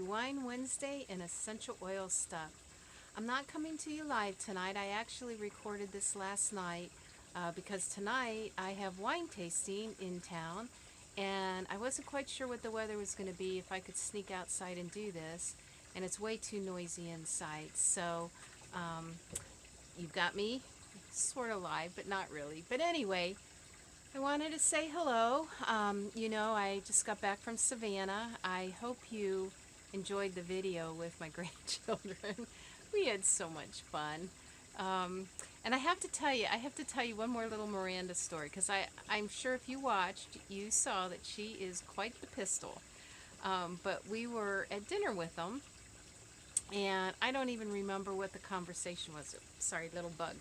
Wine Wednesday and essential oil stuff. I'm not coming to you live tonight. I actually recorded this last night because tonight I have wine tasting in town, and I wasn't quite sure what the weather was going to be, if I could sneak outside and do this, and it's way too noisy inside. So you've got me sort of live, but not really. But anyway, I wanted to say hello. I just got back from Savannah. I hope you enjoyed the video with my grandchildren. We had so much fun. And I have to tell you one more little Miranda story, because I'm sure if you watched, you saw that she is quite the pistol. But we were at dinner with them, and I don't even remember what the conversation was. Sorry, little bug.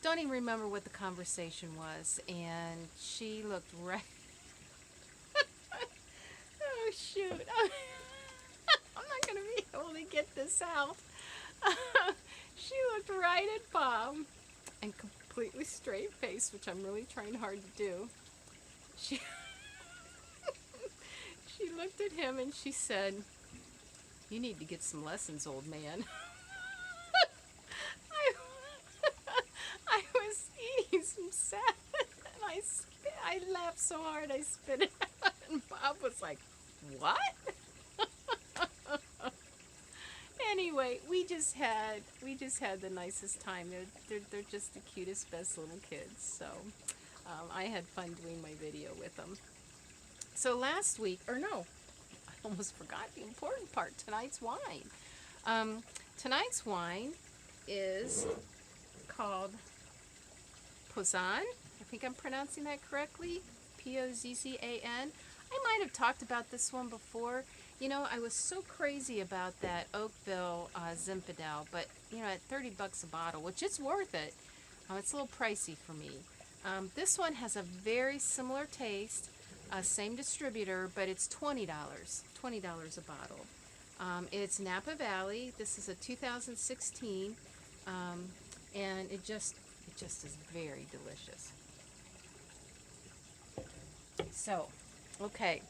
Don't even remember what the conversation was, and she looked right. Oh shoot! I'm not gonna be able to get this out. She looked right at Bob, and completely straight face, which I'm really trying hard to do. She she looked at him and she said, "You need to get some lessons, old man." I was eating some salad, and I laughed so hard I spit it out, and Bob was like, "What?" Anyway, we just had the nicest time. They're just the cutest, best little kids. So I had fun doing my video with them. So last week, or no, I almost forgot the important part. Tonight's wine. Tonight's wine is called Pozzan. I think I'm pronouncing that correctly. Pozzan. I might have talked about this one before. You know, I was so crazy about that Oakville Zinfandel, but you know, at 30 bucks a bottle, which it's worth it. It's a little pricey for me. This one has a very similar taste, same distributor, but it's $20. $20 a bottle. It's Napa Valley. This is a 2016, and it just is very delicious. So, okay,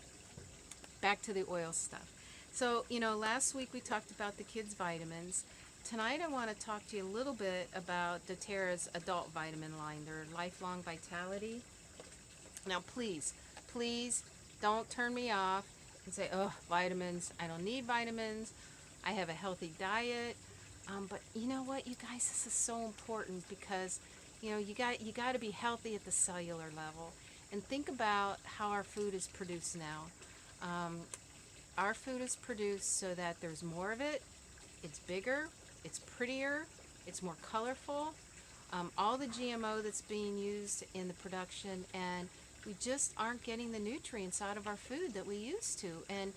back to the oil stuff. So, you know, last week we talked about the kids' vitamins. Tonight I want to talk to you a little bit about doTERRA's adult vitamin line, their Lifelong Vitality. Now, please don't turn me off and say, "Oh, vitamins, I don't need vitamins. I have a healthy diet." But you know what, you guys, this is so important, because you know, you got to be healthy at the cellular level. And think about how our food is produced now. Our food is produced so that there's more of it, it's bigger, it's prettier, it's more colorful. All the GMO that's being used in the production, and we just aren't getting the nutrients out of our food that we used to. And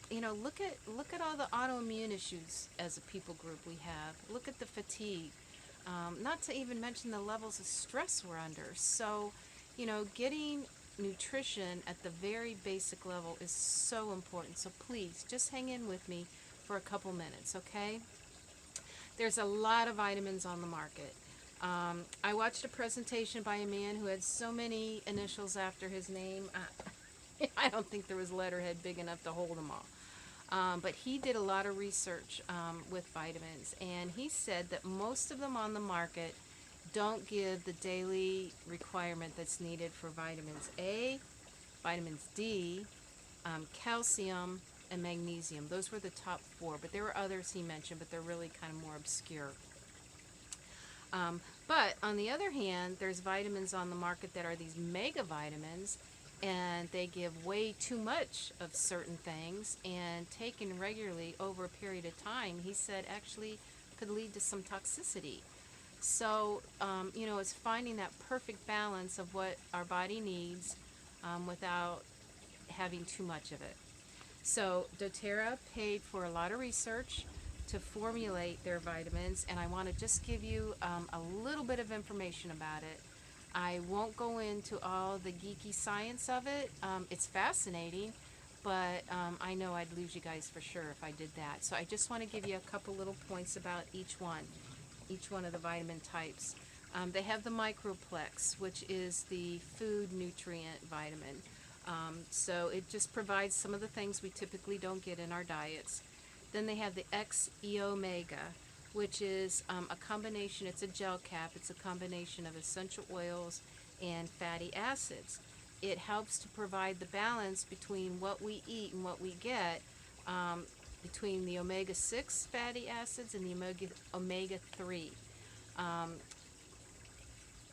you know, look at all the autoimmune issues as a people group we have. Look at the fatigue. Not to even mention the levels of stress we're under. So, you know, getting nutrition at the very basic level is so important. So please, just hang in with me for a couple minutes, okay? There's a lot of vitamins on the market. I watched a presentation by a man who had so many initials after his name. I don't think there was a letterhead big enough to hold them all. But he did a lot of research with vitamins, and he said that most of them on the market don't give the daily requirement that's needed for vitamins A, vitamins D, calcium, and magnesium. Those were the top 4, but there were others he mentioned, but they're really kind of more obscure. But on the other hand, there's vitamins on the market that are these mega vitamins, and they give way too much of certain things, and taken regularly over a period of time, he said, actually could lead to some toxicity. So, you know, it's finding that perfect balance of what our body needs without having too much of it. So doTERRA paid for a lot of research to formulate their vitamins, and I want to just give you a little bit of information about it. I won't go into all the geeky science of it. It's fascinating, but I know I'd lose you guys for sure if I did that. So I just want to give you a couple little points about each one of the vitamin types. They have the Microplex, which is the food nutrient vitamin. So it just provides some of the things we typically don't get in our diets. Then they have the XE Omega, which is a combination, it's a gel cap, it's a combination of essential oils and fatty acids. It helps to provide the balance between what we eat and what we get, um, between the omega-6 fatty acids and the omega-3. Um,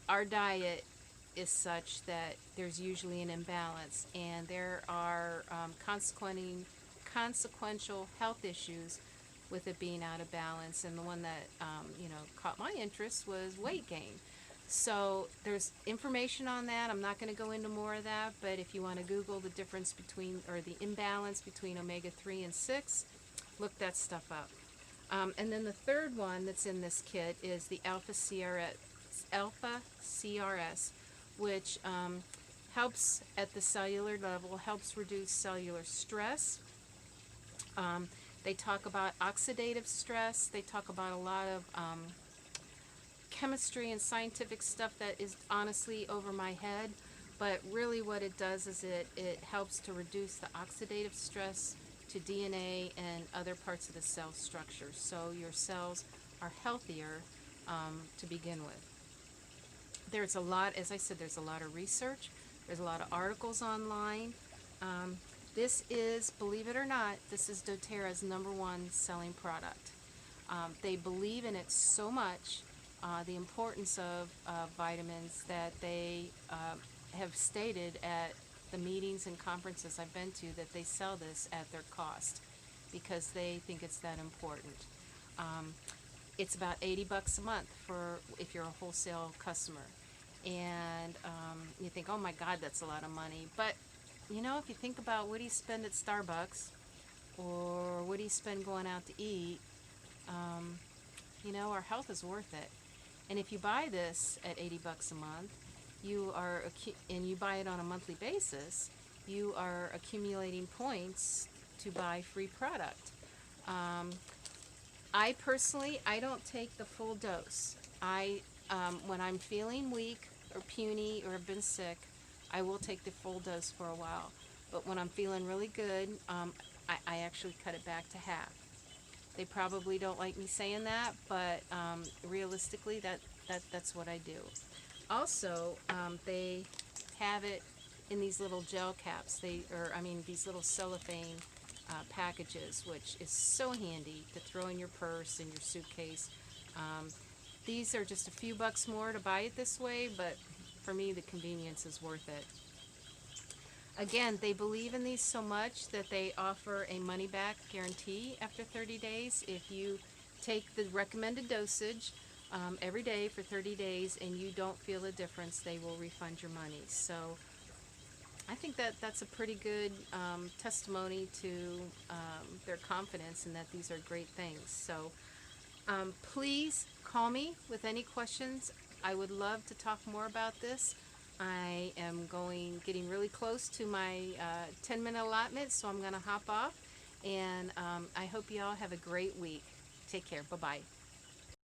our diet is such that there's usually an imbalance, and there are consequential health issues with it being out of balance. And the one that caught my interest was weight gain. So there's information on that. I'm not going to go into more of that, but if you want to Google the difference between, or the imbalance between omega-3 and 6, look that stuff up. And then the third one that's in this kit is the Alpha CRS, which helps at the cellular level, helps reduce cellular stress. They talk about oxidative stress. They talk about a lot of chemistry and scientific stuff that is honestly over my head. But really what it does is it helps to reduce the oxidative stress to DNA and other parts of the cell structure. So your cells are healthier to begin with. There's a lot, as I said, there's a lot of research. There's a lot of articles online. This is, believe it or not, this is doTERRA's #1 selling product. They believe in it so much, the importance of vitamins, that they have stated at the meetings and conferences I've been to that they sell this at their cost because they think it's that important. It's about $80 a month for if you're a wholesale customer. And you think, oh my God, that's a lot of money. But you know, if you think about what do you spend at Starbucks, or what do you spend going out to eat, our health is worth it. And if you buy this at $80 a month, and you buy it on a monthly basis, you are accumulating points to buy free product. I personally, I don't take the full dose. When I'm feeling weak or puny or have been sick, I will take the full dose for a while. But when I'm feeling really good, I actually cut it back to half. They probably don't like me saying that, but realistically, that's what I do. Also, they have it in these little gel caps. These little cellophane packages, which is so handy to throw in your purse, in your suitcase. These are just a few bucks more to buy it this way, but for me, the convenience is worth it. Again, they believe in these so much that they offer a money-back guarantee after 30 days. If you take the recommended dosage every day for 30 days and you don't feel a difference, they will refund your money. So I think that's a pretty good testimony to their confidence and that these are great things. So please call me with any questions. I would love to talk more about this. I am getting really close to my 10-minute allotment, so I'm going to hop off. And I hope you all have a great week. Take care. Bye-bye.